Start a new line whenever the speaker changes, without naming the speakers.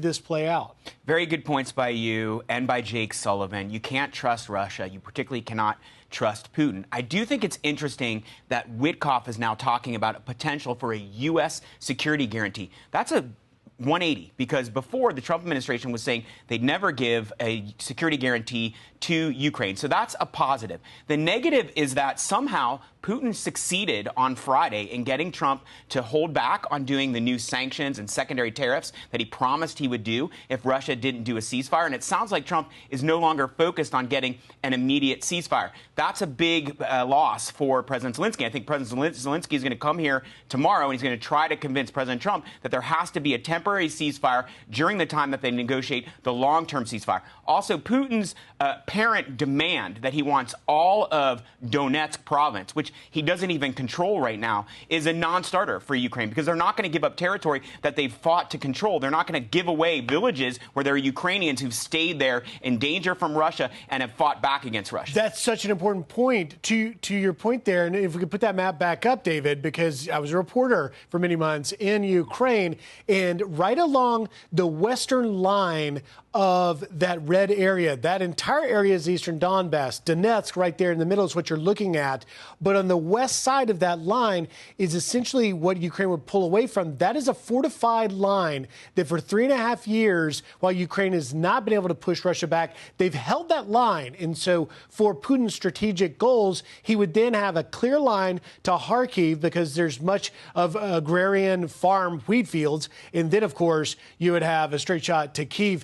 this play out?
Very good points by you and by Jake Sullivan. You can't trust Russia. You particularly cannot trust Putin. I do think it's interesting that Witkoff is now talking about a potential for a U.S. security guarantee. That's a 180, because before the Trump administration was saying they'd never give a security guarantee to Ukraine. So that's a positive. The negative is that somehow Putin succeeded on Friday in getting Trump to hold back on doing the new sanctions and secondary tariffs that he promised he would do if Russia didn't do a ceasefire. And it sounds like Trump is no longer focused on getting an immediate ceasefire. That's a big loss for President Zelensky. I think President Zelensky is going to come here tomorrow and he's going to try to convince President Trump that there has to be a temporary ceasefire during the time that they negotiate the long-term ceasefire. Also, Putin's apparent demand that he wants all of Donetsk province, which he doesn't even control right now, is a non-starter for Ukraine, because they're not going to give up territory that they've fought to control. They're not going to give away villages where there are Ukrainians who've stayed there in danger from Russia and have fought back against Russia.
That's such an important point to your point there. And if we could put that map back up, David, because I was a reporter for many months in Ukraine, and right along the western line of that red area, that entire area is eastern Donbass. Donetsk right there in the middle is what you're looking at. But on the west side of that line is essentially what Ukraine would pull away from. That is a fortified line that for 3.5 years, while Ukraine has not been able to push Russia back, they've held that line. And so for Putin's strategic goals, he would then have a clear line to Kharkiv, because there's much of agrarian farm wheat fields. And then, of course, you would have a straight shot to Kyiv